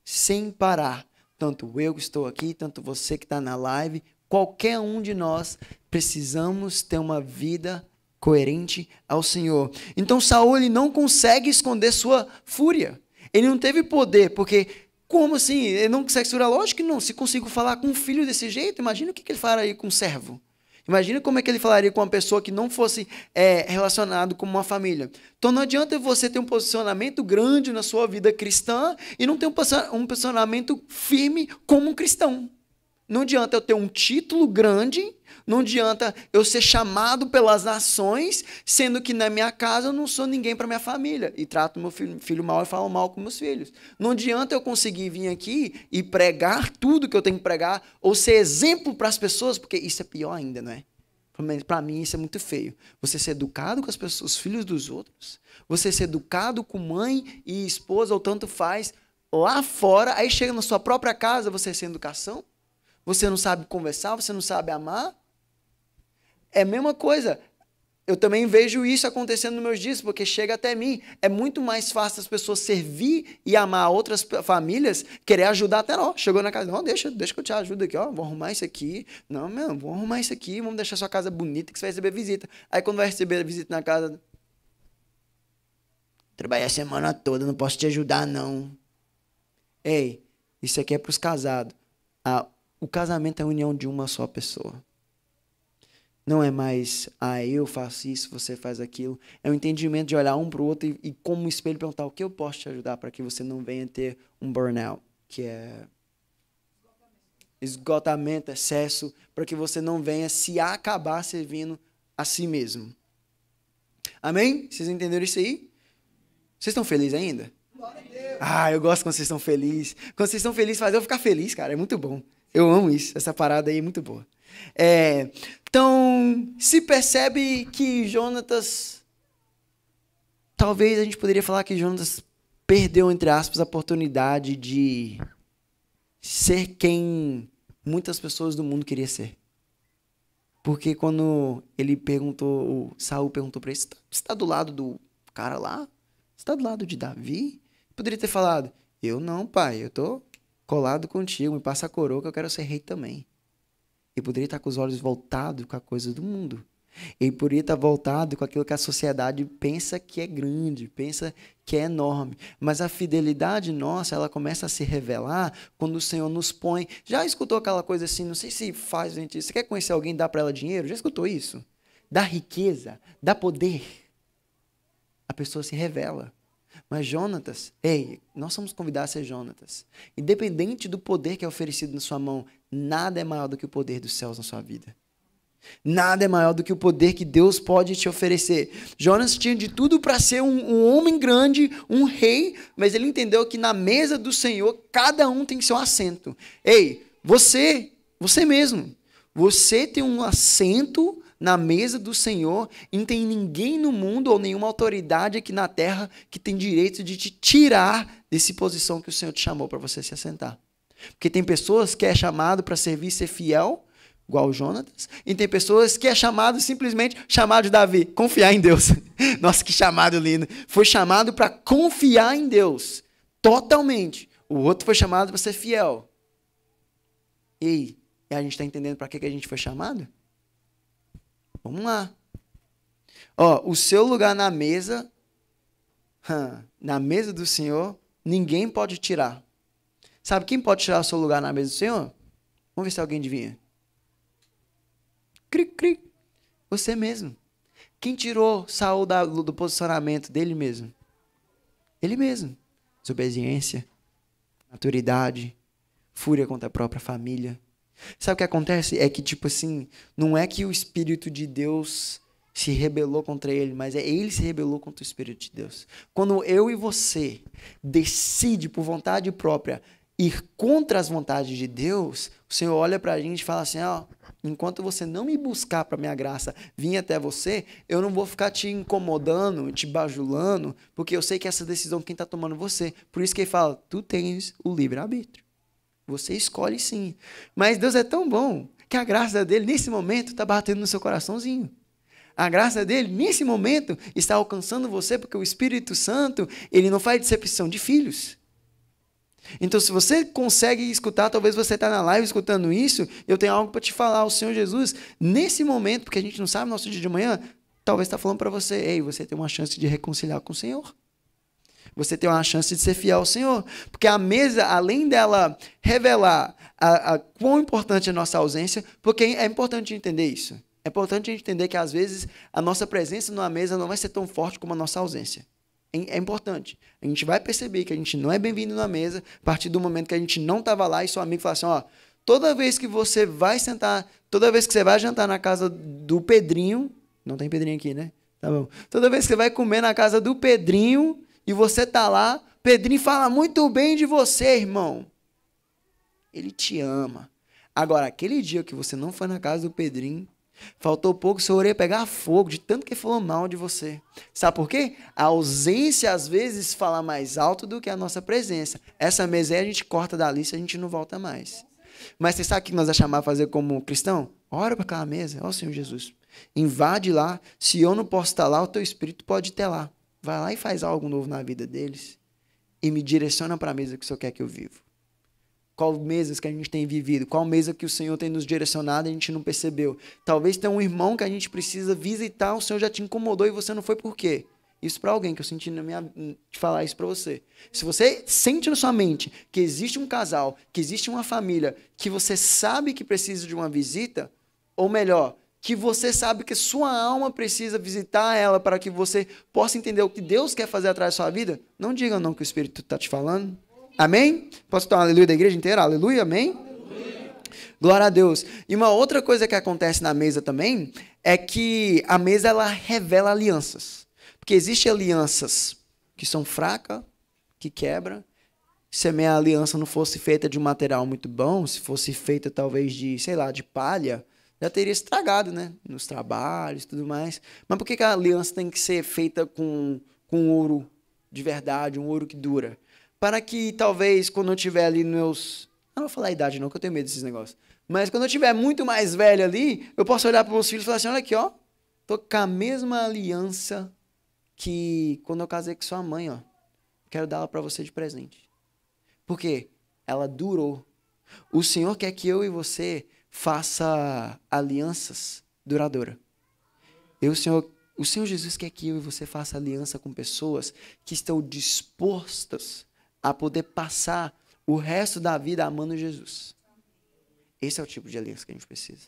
sem parar. Tanto eu que estou aqui, tanto você que está na live, qualquer um de nós precisamos ter uma vida coerente ao Senhor. Então Saul ele não consegue esconder sua fúria. Ele não teve poder, porque como assim? Ele não consegue segurar? Lógico que não. Se consigo falar com um filho desse jeito, imagina o que ele falaria com um servo. Imagina como é que ele falaria com uma pessoa que não fosse relacionado com uma família. Então não adianta você ter um posicionamento grande na sua vida cristã e não ter um posicionamento firme como um cristão. Não adianta eu ter um título grande, não adianta eu ser chamado pelas nações, sendo que na minha casa eu não sou ninguém para minha família. E trato meu filho mal e falo mal com meus filhos. Não adianta eu conseguir vir aqui e pregar tudo que eu tenho que pregar, ou ser exemplo para as pessoas, porque isso é pior ainda, não é? Para mim isso é muito feio. Você ser educado com as pessoas, os filhos dos outros, você ser educado com mãe e esposa, ou tanto faz, lá fora, aí chega na sua própria casa, você é sem educação, você não sabe conversar, você não sabe amar. É a mesma coisa. Eu também vejo isso acontecendo nos meus dias, porque chega até mim. É muito mais fácil as pessoas servir e amar outras famílias, querer ajudar até nós. Chegou na casa, não, deixa que eu te ajudo aqui, ó, vou arrumar isso aqui. Não, meu, vou arrumar isso aqui, vamos deixar sua casa bonita que você vai receber visita. Aí quando vai receber visita na casa, trabalhei a semana toda, não posso te ajudar não. Ei, isso aqui é para os casados. O casamento é a união de uma só pessoa. Não é mais, eu faço isso, você faz aquilo. É o entendimento de olhar um para o outro e como um espelho perguntar o que eu posso te ajudar para que você não venha ter um burnout, que é esgotamento, excesso, para que você não venha se acabar servindo a si mesmo. Amém? Vocês entenderam isso aí? Vocês estão felizes ainda? Eu gosto quando vocês estão felizes. Quando vocês estão felizes, faz eu ficar feliz, cara. É muito bom. Eu amo isso. Essa parada aí é muito boa. Então, se percebe que Jonatas, talvez a gente poderia falar que Jonatas perdeu, entre aspas, a oportunidade de ser quem muitas pessoas do mundo queriam ser. Porque quando ele perguntou, o Saul perguntou para ele, você está do lado do cara lá? Você está do lado de Davi? Poderia ter falado, eu não, pai, eu tô colado contigo, me passa a coroa que eu quero ser rei também. Ele poderia estar com os olhos voltados com a coisa do mundo. Ele poderia estar voltado com aquilo que a sociedade pensa que é grande, pensa que é enorme. Mas a fidelidade nossa, ela começa a se revelar quando o Senhor nos põe. Já escutou aquela coisa assim, não sei se faz gente isso. Você quer conhecer alguém, dá para ela dinheiro? Já escutou isso? Dá riqueza, dá poder. A pessoa se revela. Mas Jonatas, ei, nós somos convidados a ser Jonatas. Independente do poder que é oferecido na sua mão, nada é maior do que o poder dos céus na sua vida. Nada é maior do que o poder que Deus pode te oferecer. Jonas tinha de tudo para ser um homem grande, um rei, mas ele entendeu que na mesa do Senhor, cada um tem seu assento. Ei, você mesmo, você tem um assento na mesa do Senhor e não tem ninguém no mundo ou nenhuma autoridade aqui na terra que tem direito de te tirar dessa posição que o Senhor te chamou para você se assentar. Porque tem pessoas que é chamado para servir e ser fiel, igual o Jonatas, e tem pessoas que é chamado simplesmente, chamado de Davi, confiar em Deus. Nossa, que chamado lindo. Foi chamado para confiar em Deus, totalmente. O outro foi chamado para ser fiel. E a gente está entendendo para que a gente foi chamado? Vamos lá. Ó, o seu lugar na mesa do Senhor, ninguém pode tirar. Sabe quem pode tirar o seu lugar na mesa do Senhor? Vamos ver se alguém adivinha. Cri, cri. Você mesmo. Quem tirou Saul do posicionamento dele mesmo? Ele mesmo. Desobediência, maturidade, fúria contra a própria família. Sabe o que acontece? É que, tipo assim, não é que o Espírito de Deus se rebelou contra ele, mas ele se rebelou contra o Espírito de Deus. Quando eu e você decide por vontade própria ir contra as vontades de Deus, o Senhor olha pra gente e fala assim, ó, enquanto você não me buscar para minha graça vir até você, eu não vou ficar te incomodando, te bajulando, porque eu sei que essa decisão quem está tomando você. Por isso que ele fala, tu tens o livre-arbítrio. Você escolhe sim. Mas Deus é tão bom que a graça dele, nesse momento, está batendo no seu coraçãozinho. A graça dele, nesse momento, está alcançando você, porque o Espírito Santo, ele não faz decepção de filhos. Então, se você consegue escutar, talvez você está na live escutando isso, eu tenho algo para te falar. O Senhor Jesus, nesse momento, porque a gente não sabe no nosso dia de manhã, talvez está falando para você, ei, você tem uma chance de reconciliar com o Senhor. Você tem uma chance de ser fiel ao Senhor. Porque a mesa, além dela revelar quão importante é a nossa ausência, porque é importante entender isso. É importante a gente entender que, às vezes, a nossa presença numa mesa não vai ser tão forte como a nossa ausência. É importante. A gente vai perceber que a gente não é bem-vindo na mesa a partir do momento que a gente não estava lá e seu amigo fala assim, ó, toda vez que você vai sentar, toda vez que você vai jantar na casa do Pedrinho, não tem Pedrinho aqui, né? Tá bom. Toda vez que você vai comer na casa do Pedrinho e você tá lá, Pedrinho fala muito bem de você, irmão. Ele te ama. Agora, aquele dia que você não foi na casa do Pedrinho, faltou pouco, seu orelha pegar fogo, de tanto que falou mal de você. Sabe por quê? A ausência, às vezes, fala mais alto do que a nossa presença. Essa mesa aí a gente corta da lista e a gente não volta mais. Mas você sabe o que nós vamos chamar a fazer como cristão? Ora para aquela mesa. Ó, Senhor Jesus. Invade lá. Se eu não posso estar lá, o teu Espírito pode ter lá. Vai lá e faz algo novo na vida deles. E me direciona para a mesa que o Senhor quer que eu viva. Qual mesas que a gente tem vivido? Qual mesa que o Senhor tem nos direcionado e a gente não percebeu? Talvez tenha um irmão que a gente precisa visitar, o Senhor já te incomodou e você não foi por quê? Isso para alguém que eu senti de falar isso para você. Se você sente na sua mente que existe um casal, que existe uma família, que você sabe que precisa de uma visita, ou melhor, que você sabe que sua alma precisa visitar ela para que você possa entender o que Deus quer fazer atrás da sua vida, não diga não que o Espírito está te falando. Amém? Posso dar um aleluia da igreja inteira? Aleluia, amém? Aleluia. Glória a Deus. E uma outra coisa que acontece na mesa também é que a mesa ela revela alianças. Porque existem alianças que são fracas, que quebram. Se a minha aliança não fosse feita de um material muito bom, se fosse feita talvez de, sei lá, de palha, já teria estragado, né? Nos trabalhos e tudo mais. Mas por que a aliança tem que ser feita com ouro de verdade, um ouro que dura? Para que talvez quando eu estiver ali nos meus... Não vou falar a idade não, que eu tenho medo desses negócios. Mas quando eu tiver muito mais velho ali, eu posso olhar para meus filhos e falar assim, olha aqui, ó. Tô com a mesma aliança que quando eu casei com sua mãe, ó. Quero dar ela para você de presente. Por quê? Ela durou. O Senhor quer que eu e você faça alianças duradouras. O Senhor Jesus quer que eu e você faça aliança com pessoas que estão dispostas a poder passar o resto da vida amando Jesus. Esse é o tipo de aliança que a gente precisa.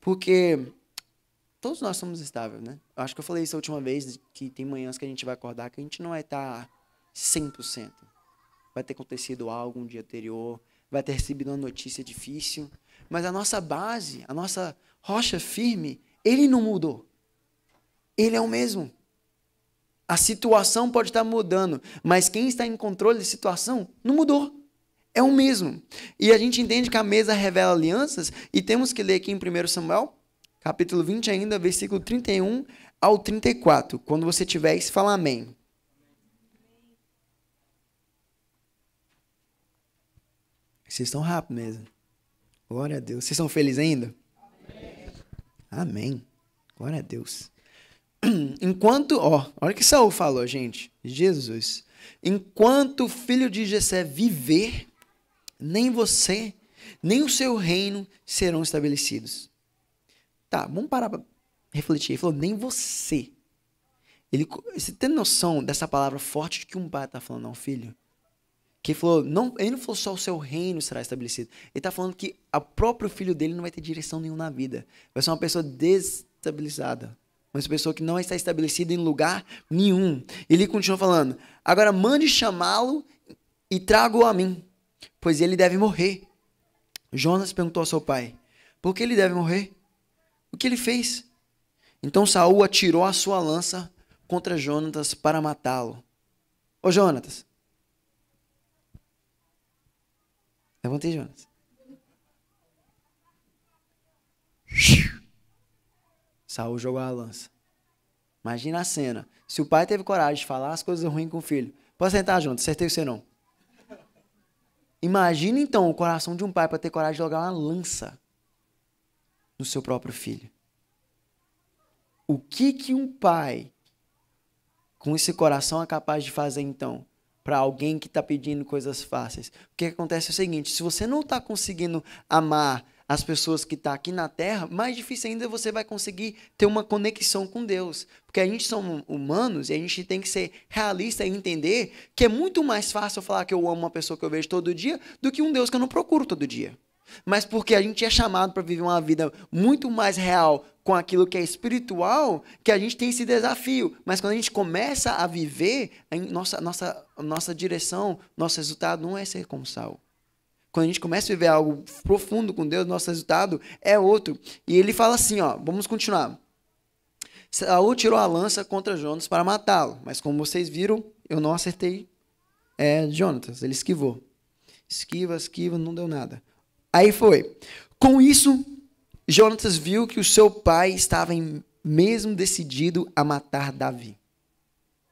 Porque todos nós somos estáveis, né? Eu acho que eu falei isso a última vez, que tem manhãs que a gente vai acordar que a gente não vai estar 100%. Vai ter acontecido algo um dia anterior, vai ter recebido uma notícia difícil, mas a nossa base, a nossa rocha firme, ele não mudou. Ele é o mesmo. A situação pode estar mudando, mas quem está em controle da situação não mudou. É o mesmo. E a gente entende que a mesa revela alianças, e temos que ler aqui em 1 Samuel, capítulo 20 ainda, versículo 31 ao 34. Quando você tiver isso, fala amém. Vocês estão rápido mesmo. Glória a Deus. Vocês estão felizes ainda? Amém. Amém. Glória a Deus. Enquanto, olha o que Saul falou, gente. Jesus. Enquanto o filho de Jessé viver, nem você, nem o seu reino serão estabelecidos. Tá, vamos parar para refletir. Ele falou, nem você. Você tem noção dessa palavra forte de que um pai está falando ao filho? Que ele falou, ele não falou só o seu reino será estabelecido. Ele está falando que o próprio filho dele não vai ter direção nenhuma na vida. Vai ser uma pessoa desestabilizada. Uma pessoa que não está estabelecida em lugar nenhum. Ele continua falando, agora mande chamá-lo e traga-o a mim, pois ele deve morrer. Jonas perguntou ao seu pai, por que ele deve morrer? O que ele fez? Então Saul atirou a sua lança contra Jonatas para matá-lo. Ô Jonatas. Levantei, Jonas. Saul jogou a lança. Imagina a cena. Se o pai teve coragem de falar as coisas ruins com o filho. Pode sentar, Jonas. Acertei você não. Imagina então o coração de um pai para ter coragem de jogar uma lança no seu próprio filho. O que um pai com esse coração é capaz de fazer então? Para alguém que está pedindo coisas fáceis. O que acontece é o seguinte, se você não está conseguindo amar as pessoas que estão aqui na Terra, mais difícil ainda você vai conseguir ter uma conexão com Deus. Porque a gente somos humanos e a gente tem que ser realista e entender que é muito mais fácil eu falar que eu amo uma pessoa que eu vejo todo dia do que um Deus que eu não procuro todo dia. Mas porque a gente é chamado para viver uma vida muito mais real com aquilo que é espiritual, que a gente tem esse desafio. Mas quando a gente começa a viver, nossa direção, nosso resultado não é ser como Saul. Quando a gente começa a viver algo profundo com Deus, nosso resultado é outro. E ele fala assim, vamos continuar. Saul tirou a lança contra Jonas para matá-lo. Mas como vocês viram, eu não acertei Jonatas. Ele esquivou. Esquiva, não deu nada. Aí foi. Com isso, Jonatas viu que o seu pai estava mesmo decidido a matar Davi.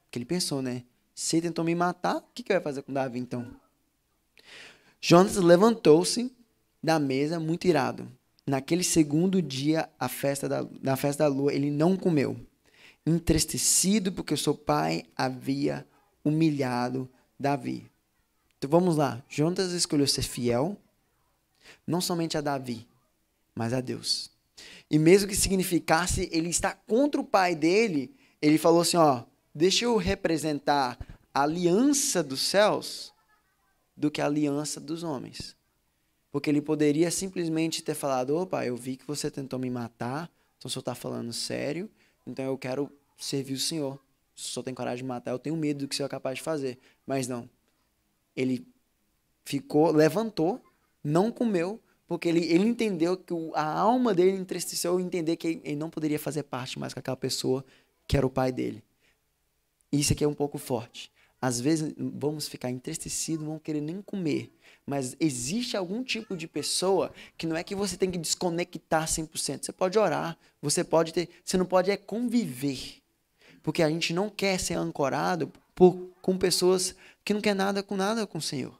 Porque ele pensou, né? Se ele tentou me matar, o que eu ia fazer com Davi então? Jonatas levantou-se da mesa muito irado. Naquele segundo dia, na festa da lua, ele não comeu. Entristecido porque o seu pai havia humilhado Davi. Então vamos lá. Jonatas escolheu ser fiel, não somente a Davi, mas a Deus. E mesmo que significasse ele estar contra o pai dele, ele falou assim, deixa eu representar a aliança dos céus do que a aliança dos homens. Porque ele poderia simplesmente ter falado, pai, eu vi que você tentou me matar, então o senhor está falando sério, então eu quero servir o senhor. Se o senhor tem coragem de matar, eu tenho medo do que o senhor é capaz de fazer. Mas não. Ele levantou, não comeu, porque ele entendeu que a alma dele entristeceu em entender que ele não poderia fazer parte mais com aquela pessoa que era o pai dele. Isso aqui é um pouco forte. Às vezes vamos ficar entristecidos, não vamos querer nem comer. Mas existe algum tipo de pessoa que não é que você tem que desconectar 100%. Você pode orar, você não pode conviver. Porque a gente não quer ser ancorado com pessoas que não querem nada com o Senhor.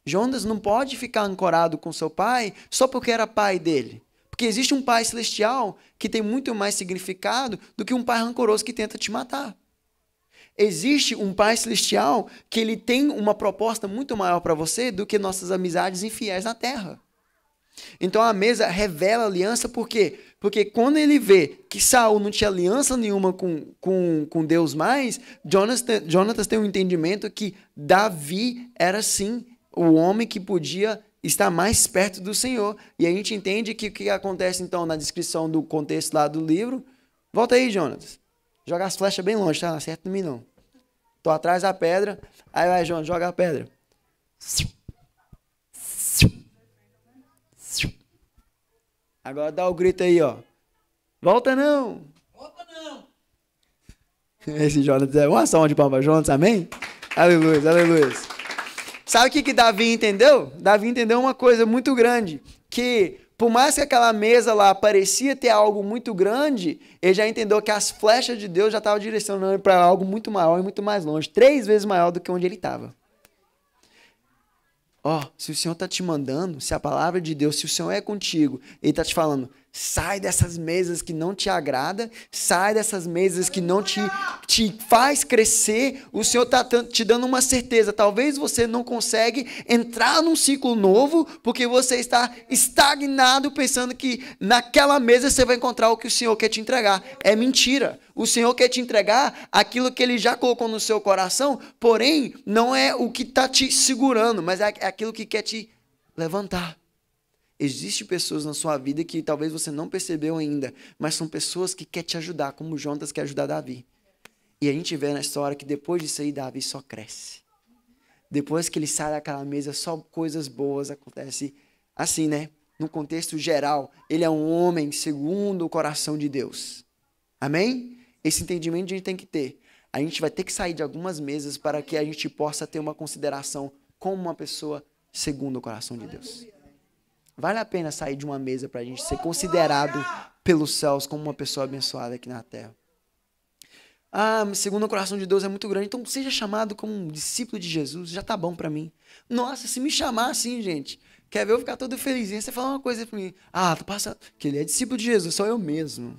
Jonas não pode ficar ancorado com seu pai só porque era pai dele. Porque existe um pai celestial que tem muito mais significado do que um pai rancoroso que tenta te matar. Existe um pai celestial que ele tem uma proposta muito maior para você do que nossas amizades infiéis na terra. Então a mesa revela aliança por quê? Porque quando ele vê que Saul não tinha aliança nenhuma com Deus mais, Jonatas tem um entendimento que Davi era sim o homem que podia estar mais perto do Senhor. E a gente entende que o que acontece então na descrição do contexto lá do livro. Volta aí, Jonatas. Joga as flechas bem longe, tá? Não acerta em mim não. Tô atrás da pedra. Aí vai, Jonas, joga a pedra. Agora dá o grito aí, ó. Volta não! Volta não! Esse Jonas é uma salva de palmas, Jonas, amém? Aleluia, aleluia. Sabe o que Davi entendeu? Davi entendeu uma coisa muito grande, que por mais que aquela mesa lá parecia ter algo muito grande, ele já entendeu que as flechas de Deus já estavam direcionando ele para algo muito maior e muito mais longe, 3 vezes maior do que onde ele estava. Ó, se o Senhor está te mandando, se a palavra de Deus, se o Senhor é contigo, Ele está te falando, sai dessas mesas que não te agrada, sai dessas mesas que não te faz crescer, o Senhor está te dando uma certeza, talvez você não consegue entrar num ciclo novo, porque você está estagnado pensando que naquela mesa você vai encontrar o que o Senhor quer te entregar. É mentira. O Senhor quer te entregar aquilo que Ele já colocou no seu coração, porém, não é o que está te segurando, mas é aquilo que quer te levantar. Existem pessoas na sua vida que talvez você não percebeu ainda, mas são pessoas que querem te ajudar, como Jonas quer ajudar Davi. E a gente vê na história que depois disso aí, Davi só cresce. Depois que ele sai daquela mesa, só coisas boas acontecem. Assim, né? No contexto geral, ele é um homem segundo o coração de Deus. Amém? Esse entendimento a gente tem que ter. A gente vai ter que sair de algumas mesas para que a gente possa ter uma consideração como uma pessoa segundo o coração de Deus. Vale a pena sair de uma mesa para a gente ser considerado pelos céus como uma pessoa abençoada aqui na terra. Ah, segundo o coração de Deus é muito grande, então seja chamado como um discípulo de Jesus, já tá bom para mim. Nossa, se me chamar assim, gente, quer ver eu ficar todo felizinho, você fala uma coisa para mim, tu passa, que ele é discípulo de Jesus, sou eu mesmo.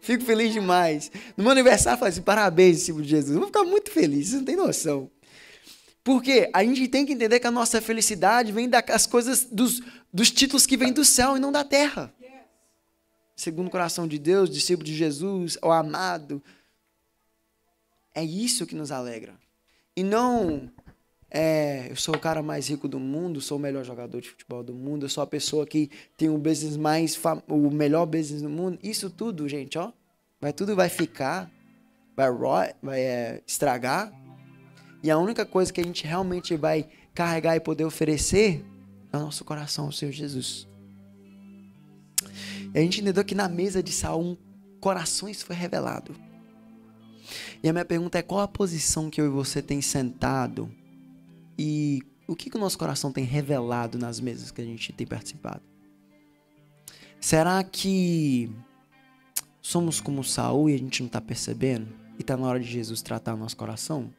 Fico feliz demais. No meu aniversário, eu falo assim, parabéns, discípulo de Jesus. Eu vou ficar muito feliz, você não tem noção. Porque a gente tem que entender que a nossa felicidade vem das coisas, dos títulos que vêm do céu e não da terra. Segundo o coração de Deus, discípulo de Jesus, o amado. É isso que nos alegra. E não, eu sou o cara mais rico do mundo, sou o melhor jogador de futebol do mundo, eu sou a pessoa que tem o business o melhor business do mundo. Isso tudo, gente, ó, tudo vai ficar, vai estragar. E a única coisa que a gente realmente vai carregar e poder oferecer é o nosso coração ao Senhor Jesus. E a gente entendeu que na mesa de Saul, corações foi revelado. E a minha pergunta é, qual a posição que eu e você tem sentado? E o que o nosso coração tem revelado nas mesas que a gente tem participado? Será que somos como Saul e a gente não está percebendo? E está na hora de Jesus tratar o nosso coração?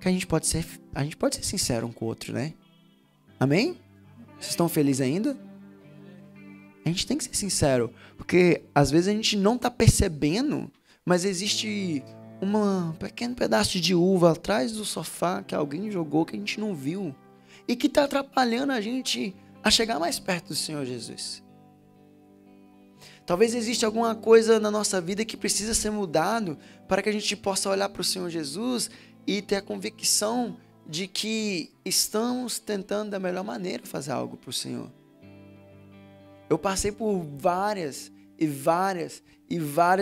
Que a gente pode ser sincero um com o outro, né? Amém? Vocês estão felizes ainda? A gente tem que ser sincero, porque às vezes a gente não está percebendo, mas existe um pequeno pedaço de uva atrás do sofá que alguém jogou que a gente não viu e que está atrapalhando a gente a chegar mais perto do Senhor Jesus. Talvez exista alguma coisa na nossa vida que precisa ser mudado para que a gente possa olhar para o Senhor Jesus e ter a convicção de que estamos tentando da melhor maneira fazer algo para o Senhor. Eu passei por vários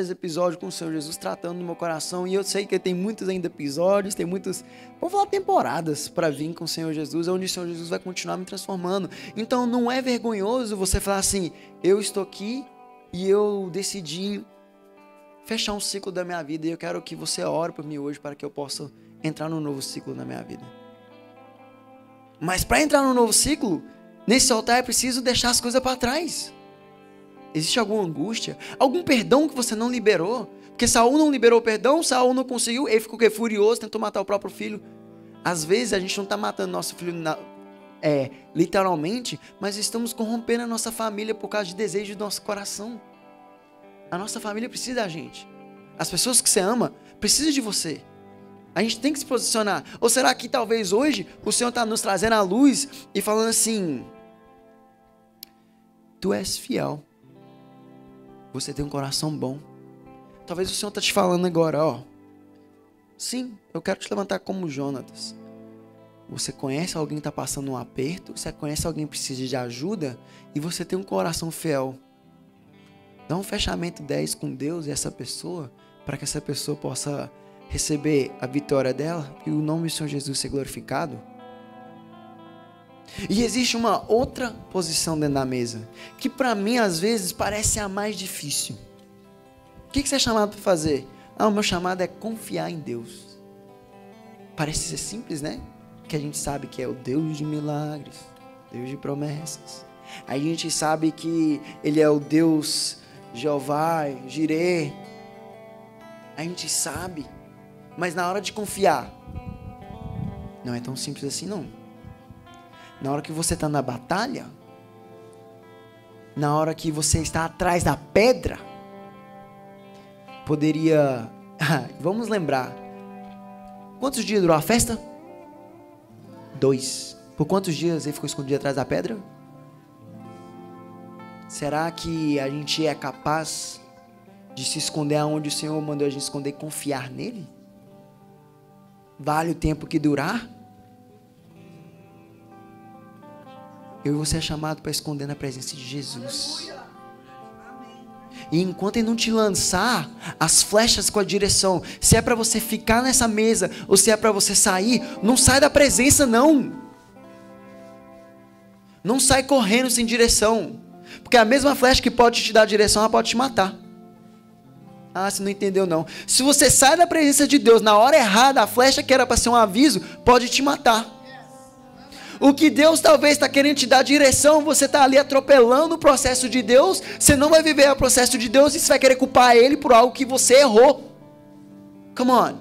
episódios com o Senhor Jesus tratando no meu coração, e eu sei que tem muitos ainda episódios, tem muitos, vamos falar, temporadas para vir com o Senhor Jesus, onde o Senhor Jesus vai continuar me transformando. Então não é vergonhoso você falar assim, eu estou aqui e eu decidi fechar um ciclo da minha vida e eu quero que você ore por mim hoje para que eu possa entrar num novo ciclo na minha vida. Mas para entrar num novo ciclo, nesse altar é preciso deixar as coisas para trás. Existe alguma angústia, algum perdão que você não liberou? Porque Saul não liberou o perdão, Saul não conseguiu, ele ficou furioso, tentou matar o próprio filho. Às vezes a gente não está matando nosso filho literalmente, mas estamos corrompendo a nossa família por causa de desejo do nosso coração. A nossa família precisa da gente. As pessoas que você ama precisam de você. A gente tem que se posicionar. Ou será que talvez hoje o Senhor está nos trazendo a luz e falando assim: tu és fiel, você tem um coração bom. Talvez o Senhor está te falando agora, ó. Sim, eu quero te levantar como Jonatas. Você conhece alguém que está passando um aperto, você conhece alguém que precisa de ajuda e você tem um coração fiel. Dá um fechamento 10 com Deus e essa pessoa, para que essa pessoa possa receber a vitória dela e o nome do Senhor Jesus ser glorificado. E existe uma outra posição dentro da mesa, que para mim às vezes parece a mais difícil. O que você é chamado para fazer? O meu chamado é confiar em Deus. Parece ser simples, né? Que a gente sabe que é o Deus de milagres, Deus de promessas. A gente sabe que Ele é o Deus Jeová, Jireh. A gente sabe. Mas na hora de confiar, não é tão simples assim não. Na hora que você está na batalha, na hora que você está atrás da pedra, poderia... Vamos lembrar. Quantos dias durou a festa? 2. Por quantos dias ele ficou escondido atrás da pedra? Será que a gente é capaz de se esconder aonde o Senhor mandou a gente esconder e confiar nele? Vale o tempo que durar? Eu e você é chamado para esconder na presença de Jesus. E enquanto Ele não te lançar as flechas com a direção, se é para você ficar nessa mesa ou se é para você sair, não sai da presença não. Não sai correndo sem direção. Porque a mesma flecha que pode te dar direção, ela pode te matar. Você não entendeu não. Se você sai da presença de Deus na hora errada, a flecha que era para ser um aviso, pode te matar. O que Deus talvez está querendo te dar direção, você está ali atropelando o processo de Deus, você não vai viver o processo de Deus e você vai querer culpar Ele por algo que você errou. Come on.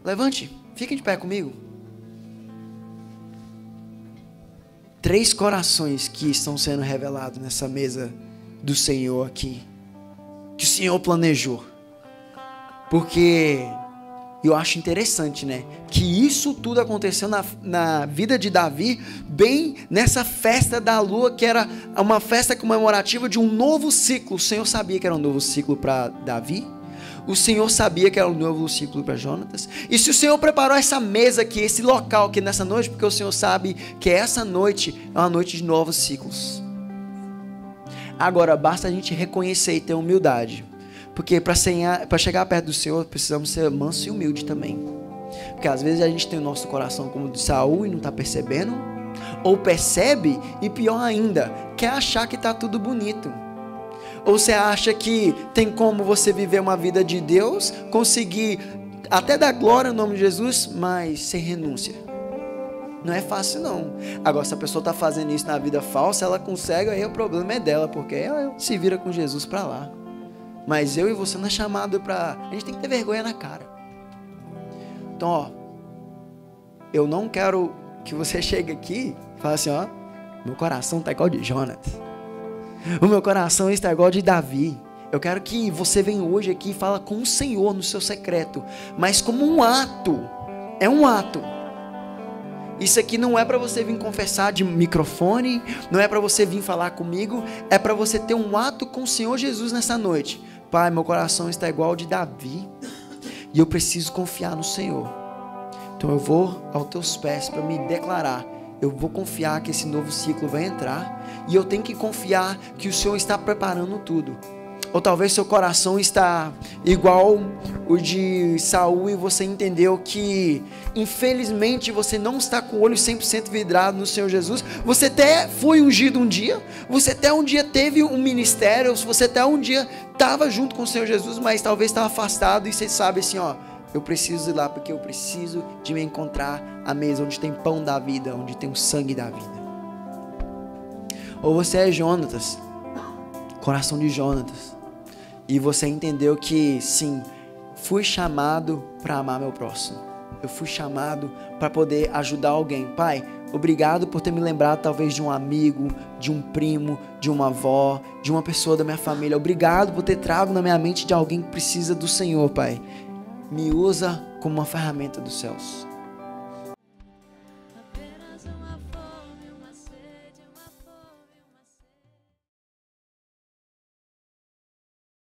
Levante, fique de pé comigo. 3 corações que estão sendo revelados nessa mesa do Senhor aqui, que o Senhor planejou, porque eu acho interessante, né, que isso tudo aconteceu na vida de Davi, bem nessa festa da lua, que era uma festa comemorativa de um novo ciclo. O Senhor sabia que era um novo ciclo para Davi, o Senhor sabia que era um novo ciclo para Jonatas, e se o Senhor preparou essa mesa aqui, esse local aqui nessa noite, porque o Senhor sabe que essa noite é uma noite de novos ciclos. Agora, basta a gente reconhecer e ter humildade. Porque para chegar perto do Senhor, precisamos ser manso e humilde também. Porque às vezes a gente tem o nosso coração como o de Saul e não está percebendo. Ou percebe e pior ainda, quer achar que está tudo bonito. Ou você acha que tem como você viver uma vida de Deus, conseguir até dar glória no nome de Jesus, mas sem renúncia. Não é fácil não. Agora, se a pessoa está fazendo isso na vida falsa, ela consegue, aí o problema é dela, porque ela se vira com Jesus para lá. Mas eu e você não é chamado para... A gente tem que ter vergonha na cara. Então, ó, eu não quero que você chegue aqui e fale assim, ó, meu coração está igual de Jonatas. O meu coração está igual de Davi. Eu quero que você venha hoje aqui e fala com o Senhor no seu secreto, mas como um ato. É um ato. Isso aqui não é para você vir confessar de microfone, não é para você vir falar comigo, é para você ter um ato com o Senhor Jesus nessa noite. Pai, meu coração está igual ao de Davi e eu preciso confiar no Senhor. Então eu vou aos teus pés para me declarar. Eu vou confiar que esse novo ciclo vai entrar e eu tenho que confiar que o Senhor está preparando tudo. Ou talvez seu coração está igual o de Saul e você entendeu que, infelizmente, você não está com o olho 100% vidrado no Senhor Jesus. Você até foi ungido um dia, você até um dia teve um ministério, você até um dia estava junto com o Senhor Jesus, mas talvez estava afastado e você sabe assim, ó, eu preciso ir lá porque eu preciso de me encontrar à mesa onde tem pão da vida, onde tem o sangue da vida. Ou você é Jonatas, coração de Jonatas. E você entendeu que, sim, fui chamado para amar meu próximo. eu fui chamado para poder ajudar alguém. Pai, obrigado por ter me lembrado talvez de um amigo, de um primo, de uma avó, de uma pessoa da minha família. Obrigado por ter trago na minha mente de alguém que precisa do Senhor, Pai. Me usa como uma ferramenta dos céus.